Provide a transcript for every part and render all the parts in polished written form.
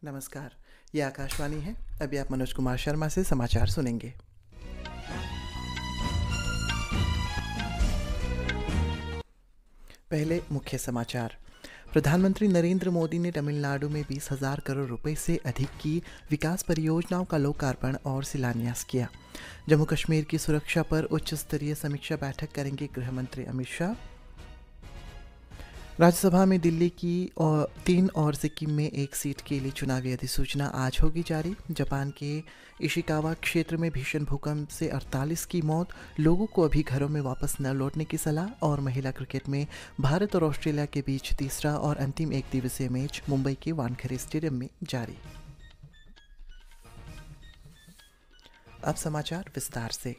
नमस्कार। ये आकाशवाणी है। अभी आप मनोज कुमार शर्मा से समाचार सुनेंगे। पहले मुख्य समाचार। प्रधानमंत्री नरेंद्र मोदी ने तमिलनाडु में 20,000 करोड़ रुपए से अधिक की विकास परियोजनाओं का लोकार्पण और शिलान्यास किया। जम्मू कश्मीर की सुरक्षा पर उच्च स्तरीय समीक्षा बैठक करेंगे गृह मंत्री अमित शाह। राज्यसभा में दिल्ली की 3 और सिक्किम में 1 सीट के लिए चुनावी अधिसूचना आज होगी जारी। जापान के इशिकावा क्षेत्र में भीषण भूकंप से 48 की मौत, लोगों को अभी घरों में वापस न लौटने की सलाह। और महिला क्रिकेट में भारत और ऑस्ट्रेलिया के बीच तीसरा और अंतिम 1 दिवसीय मैच मुंबई के वानखेड़े स्टेडियम में जारी। अब समाचार विस्तार से।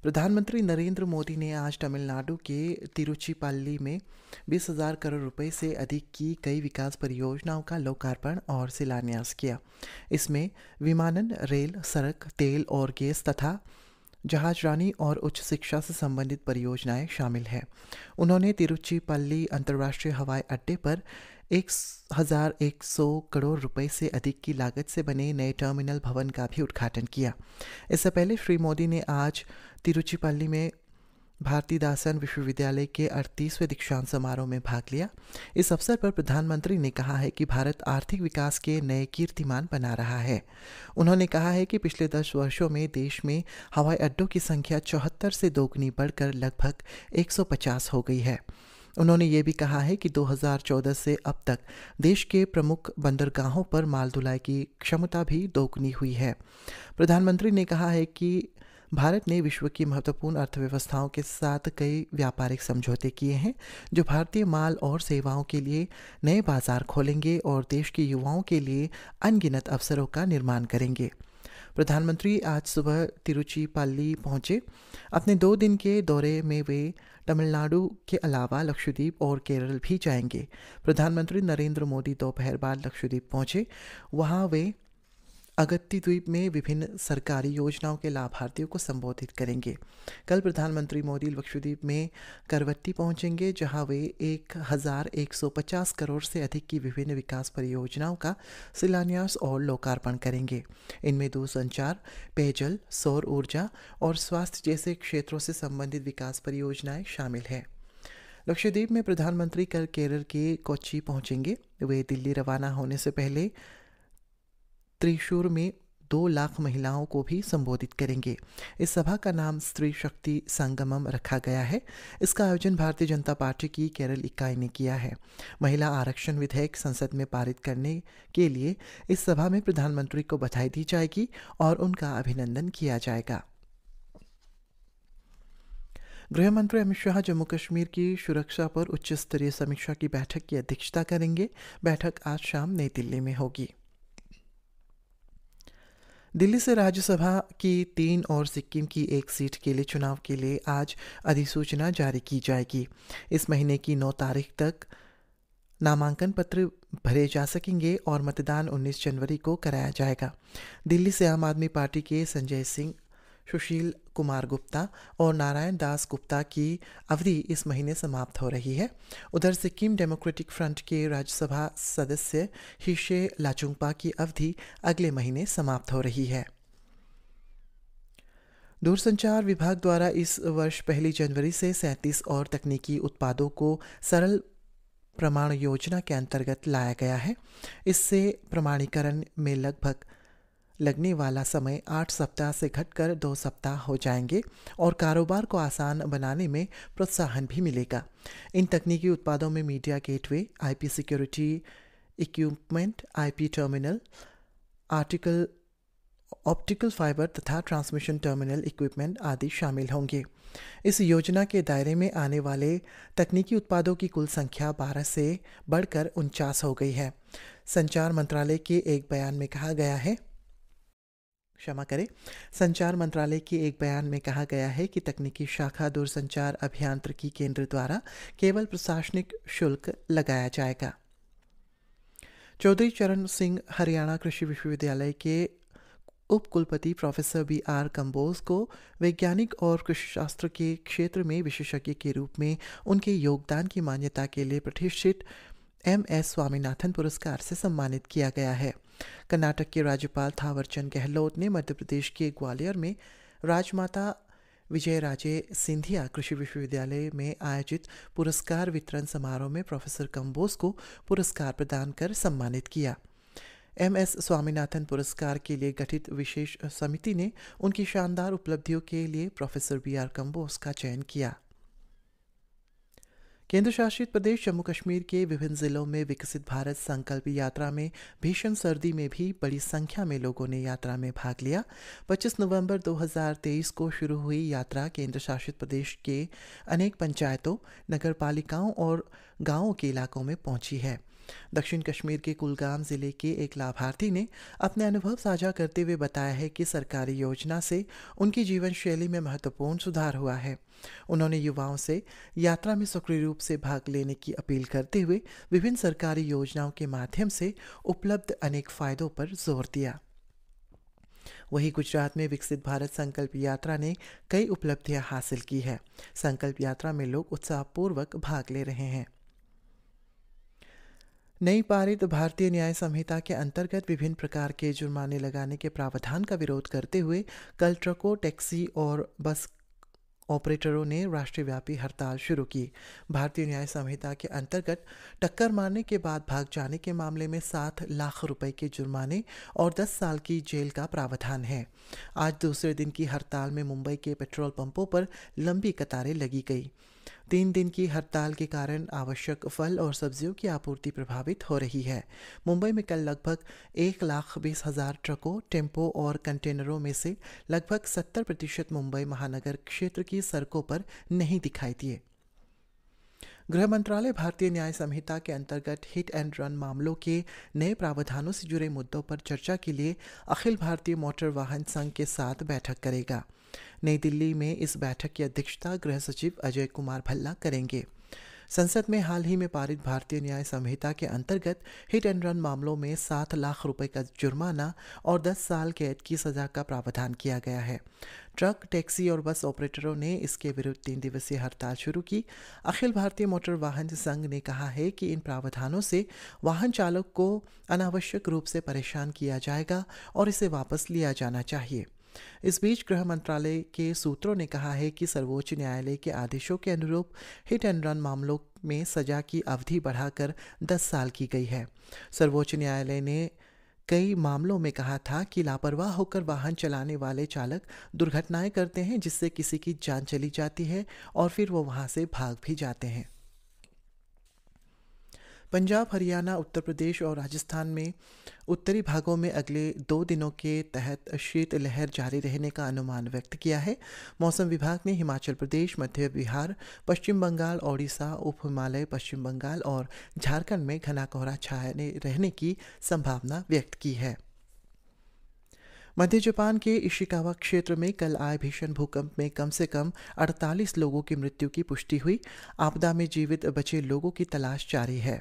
प्रधानमंत्री नरेंद्र मोदी ने आज तमिलनाडु के तिरुचिपल्ली में 20,000 करोड़ रुपए से अधिक की कई विकास परियोजनाओं का लोकार्पण और शिलान्यास किया। इसमें विमानन, रेल, सड़क, तेल और गैस तथा जहाजरानी और उच्च शिक्षा से संबंधित परियोजनाएं शामिल हैं। उन्होंने तिरुचिपल्ली अंतर्राष्ट्रीय हवाई अड्डे पर 1,100 करोड़ रुपए से अधिक की लागत से बने नए टर्मिनल भवन का भी उद्घाटन किया। इससे पहले श्री मोदी ने आज तिरुचिपल्ली में भारतीदासन विश्वविद्यालय के 38वें दीक्षांत समारोह में भाग लिया। इस अवसर पर प्रधानमंत्री ने कहा है कि भारत आर्थिक विकास के नए कीर्तिमान बना रहा है। उन्होंने कहा है कि पिछले 10 वर्षों में देश में हवाई अड्डों की संख्या 74 से दोगुनी बढ़कर लगभग 150 हो गई है। उन्होंने ये भी कहा है कि 2014 से अब तक देश के प्रमुख बंदरगाहों पर माल ढुलाई की क्षमता भी दोगुनी हुई है। प्रधानमंत्री ने कहा है कि भारत ने विश्व की महत्वपूर्ण अर्थव्यवस्थाओं के साथ कई व्यापारिक समझौते किए हैं, जो भारतीय माल और सेवाओं के लिए नए बाजार खोलेंगे और देश के युवाओं के लिए अनगिनत अवसरों का निर्माण करेंगे। प्रधानमंत्री आज सुबह तिरुचिपल्ली पहुंचे। अपने 2 दिन के दौरे में वे तमिलनाडु के अलावा लक्षद्वीप और केरल भी जाएंगे। प्रधानमंत्री नरेंद्र मोदी दोपहर बाद लक्षद्वीप पहुंचे। वहां वे अगत्ती द्वीप में विभिन्न सरकारी योजनाओं के लाभार्थियों को संबोधित करेंगे। कल प्रधानमंत्री मोदी लक्षद्वीप में करवत्ती पहुंचेंगे, जहां वे 1,150 करोड़ से अधिक की विभिन्न विकास परियोजनाओं का शिलान्यास और लोकार्पण करेंगे। इनमें दूरसंचार, पेयजल, सौर ऊर्जा और स्वास्थ्य जैसे क्षेत्रों से संबंधित विकास परियोजनाएं शामिल हैं। लक्षद्वीप में प्रधानमंत्री कल केरल के कोच्चि पहुंचेंगे। वे दिल्ली रवाना होने से पहले त्रिशूर में 2 लाख महिलाओं को भी संबोधित करेंगे। इस सभा का नाम स्त्री शक्ति संगमम रखा गया है। इसका आयोजन भारतीय जनता पार्टी की केरल इकाई ने किया है। महिला आरक्षण विधेयक संसद में पारित करने के लिए इस सभा में प्रधानमंत्री को बधाई दी जाएगी और उनका अभिनंदन किया जाएगा। गृह मंत्री अमित शाह जम्मू कश्मीर की सुरक्षा पर उच्च स्तरीय समीक्षा की बैठक की अध्यक्षता करेंगे। बैठक आज शाम नई दिल्ली में होगी। दिल्ली से राज्यसभा की 3 और सिक्किम की 1 सीट के लिए चुनाव के लिए आज अधिसूचना जारी की जाएगी। इस महीने की 9 तारीख तक नामांकन पत्र भरे जा सकेंगे और मतदान 19 जनवरी को कराया जाएगा। दिल्ली से आम आदमी पार्टी के संजय सिंह, सुशील कुमार गुप्ता और नारायण दास गुप्ता की अवधि इस महीने समाप्त हो रही है। उधर सिक्किम डेमोक्रेटिक फ्रंट के राज्यसभा सदस्य हिशे लाचुंगपा की अवधि अगले महीने समाप्त हो रही है। दूरसंचार विभाग द्वारा इस वर्ष 1 जनवरी से 37 और तकनीकी उत्पादों को सरल प्रमाण योजना के अंतर्गत लाया गया है। इससे प्रमाणीकरण में लगने वाला समय 8 सप्ताह से घटकर 2 सप्ताह हो जाएंगे और कारोबार को आसान बनाने में प्रोत्साहन भी मिलेगा। इन तकनीकी उत्पादों में media gateway, IP security equipment, IP terminal, optical fibre तथा ट्रांसमिशन टर्मिनल इक्विपमेंट आदि शामिल होंगे। इस योजना के दायरे में आने वाले तकनीकी उत्पादों की कुल संख्या 12 से बढ़कर 49 हो गई है। संचार मंत्रालय के एक बयान में कहा गया है कि तकनीकी शाखा दूरसंचार अभियांत्रिकी केंद्र द्वारा केवल प्रशासनिक शुल्क लगाया जाएगा। चौधरी चरण सिंह हरियाणा कृषि विश्वविद्यालय के उप कुलपति प्रोफेसर BR कंबोज को वैज्ञानिक और कृषि शास्त्र के क्षेत्र में विशेषज्ञ के रूप में उनके योगदान की मान्यता के लिए प्रतिष्ठित MS स्वामीनाथन पुरस्कार से सम्मानित किया गया है। कर्नाटक के राज्यपाल थावरचंद गहलोत ने मध्य प्रदेश के ग्वालियर में राजमाता विजयराजे सिंधिया कृषि विश्वविद्यालय में आयोजित पुरस्कार वितरण समारोह में प्रोफेसर कंबोज को पुरस्कार प्रदान कर सम्मानित किया। MS स्वामीनाथन पुरस्कार के लिए गठित विशेष समिति ने उनकी शानदार उपलब्धियों के लिए प्रोफेसर BR कंबोज का चयन किया। केंद्र शासित प्रदेश जम्मू कश्मीर के विभिन्न जिलों में विकसित भारत संकल्प यात्रा में भीषण सर्दी में भी बड़ी संख्या में लोगों ने यात्रा में भाग लिया। 25 नवंबर 2023 को शुरू हुई यात्रा केंद्र शासित प्रदेश के अनेक पंचायतों, नगर पालिकाओं और गांवों के इलाकों में पहुंची है। दक्षिण कश्मीर के कुलगाम जिले के एक लाभार्थी ने अपने अनुभव साझा करते हुए बताया है कि सरकारी योजना से उनकी जीवन शैली में महत्वपूर्ण सुधार हुआ है। उन्होंने युवाओं से यात्रा में सक्रिय रूप से भाग लेने की अपील करते हुए विभिन्न सरकारी योजनाओं के माध्यम से उपलब्ध अनेक फायदों पर जोर दिया। वहीं गुजरात में विकसित भारत संकल्प यात्रा ने कई उपलब्धियां हासिल की है। संकल्प यात्रा में लोग उत्साहपूर्वक भाग ले रहे हैं। नई पारित भारतीय न्याय संहिता के अंतर्गत विभिन्न प्रकार के जुर्माने लगाने के प्रावधान का विरोध करते हुए कल ट्रकों, टैक्सी और बस ऑपरेटरों ने राष्ट्रव्यापी हड़ताल शुरू की। भारतीय न्याय संहिता के अंतर्गत टक्कर मारने के बाद भाग जाने के मामले में 7 लाख रुपए के जुर्माने और 10 साल की जेल का प्रावधान है। आज दूसरे दिन की हड़ताल में मुंबई के पेट्रोल पंपों पर लंबी कतारें लगी गई। 3 दिन की हड़ताल के कारण आवश्यक फल और सब्जियों की आपूर्ति प्रभावित हो रही है। मुंबई में कल लगभग 1,20,000 ट्रकों, टेम्पो और कंटेनरों में से लगभग 70% मुंबई महानगर क्षेत्र की सड़कों पर नहीं दिखाई दिए। गृह मंत्रालय भारतीय न्याय संहिता के अंतर्गत हिट एंड रन मामलों के नए प्रावधानों से जुड़े मुद्दों पर चर्चा के लिए अखिल भारतीय मोटर वाहन संघ के साथ बैठक करेगा। नई दिल्ली में इस बैठक की अध्यक्षता गृह सचिव अजय कुमार भल्ला करेंगे। संसद में हाल ही में पारित भारतीय न्याय संहिता के अंतर्गत हिट एंड रन मामलों में 7 लाख रुपए का जुर्माना और 10 साल कैद की सजा का प्रावधान किया गया है। ट्रक, टैक्सी और बस ऑपरेटरों ने इसके विरुद्ध 3 दिवसीय हड़ताल शुरू की। अखिल भारतीय मोटर वाहन संघ ने कहा है कि इन प्रावधानों से वाहन चालक को अनावश्यक रूप से परेशान किया जाएगा और इसे वापस लिया जाना चाहिए। इस बीच गृह मंत्रालय के सूत्रों ने कहा है कि सर्वोच्च न्यायालय के आदेशों के अनुरूप हिट एंड रन मामलों में सजा की अवधि बढ़ाकर 10 साल की गई है। सर्वोच्च न्यायालय ने कई मामलों में कहा था कि लापरवाह होकर वाहन चलाने वाले चालक दुर्घटनाएं करते हैं, जिससे किसी की जान चली जाती है और फिर वो वहां से भाग भी जाते हैं। पंजाब, हरियाणा, उत्तर प्रदेश और राजस्थान में उत्तरी भागों में अगले 2 दिनों के तहत शीत लहर जारी रहने का अनुमान व्यक्त किया है। मौसम विभाग ने हिमाचल प्रदेश, मध्य बिहार, पश्चिम बंगाल, ओडिशा, उप हिमालय, पश्चिम बंगाल और झारखंड में घना कोहरा छाए रहने की संभावना व्यक्त की है। मध्य जापान के इशिकावा क्षेत्र में कल आए भीषण भूकंप में कम से कम 48 लोगों की मृत्यु की पुष्टि हुई। आपदा में जीवित बचे लोगों की तलाश जारी है।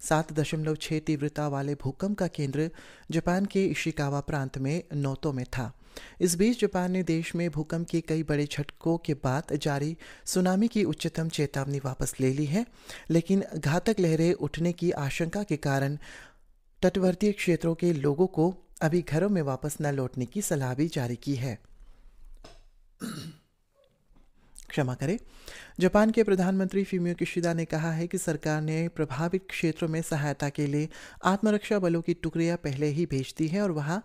7.6 तीव्रता वाले भूकंप का केंद्र जापान के इशिकावा प्रांत में नोतो में था। इस बीच जापान ने देश में भूकंप के कई बड़े झटकों के बाद जारी सुनामी की उच्चतम चेतावनी वापस ले ली है, लेकिन घातक लहरें उठने की आशंका के कारण तटवर्ती क्षेत्रों के लोगों को अभी घरों में वापस न लौटने की सलाह भी जारी की है। क्षमा करें। जापान के प्रधानमंत्री फूमियो किशिदा ने कहा है कि सरकार ने प्रभावित क्षेत्रों में सहायता के लिए आत्मरक्षा बलों की टुकड़ियां पहले ही भेज दी है और वहां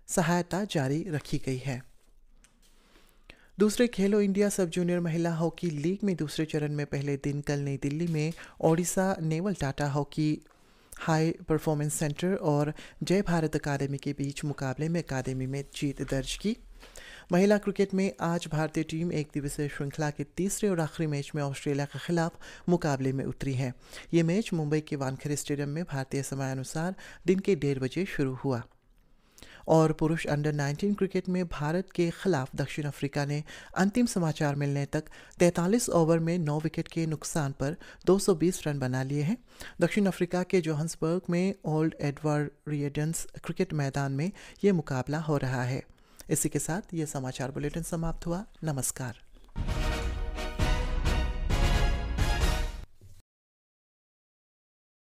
सहायता जारी रखी गई है। दूसरे खेलो इंडिया सब जूनियर महिला हॉकी लीग में दूसरे चरण में पहले दिन कल नई दिल्ली में Odisha naval Tata hockey high performance centre और जय भारत अकादमी के बीच मुकाबले में अकादमी में जीत दर्ज की। महिला क्रिकेट में आज भारतीय टीम एक दिवसीय श्रृंखला के तीसरे और आखिरी मैच में ऑस्ट्रेलिया के खिलाफ मुकाबले में उतरी है। ये मैच मुंबई के वानखेड़े स्टेडियम में भारतीय समयानुसार दिन के 1:30 बजे शुरू हुआ। और पुरुष अंडर 19 क्रिकेट में भारत के खिलाफ दक्षिण अफ्रीका ने अंतिम समाचार मिलने तक 43 ओवर में 9 विकेट के नुकसान पर 220 रन बना लिए हैं। दक्षिण अफ्रीका के जोहान्सबर्ग में ओल्ड एडवर्ड रियडन्स क्रिकेट मैदान में ये मुकाबला हो रहा है। इसी के साथ ये समाचार बुलेटिन समाप्त हुआ। नमस्कार।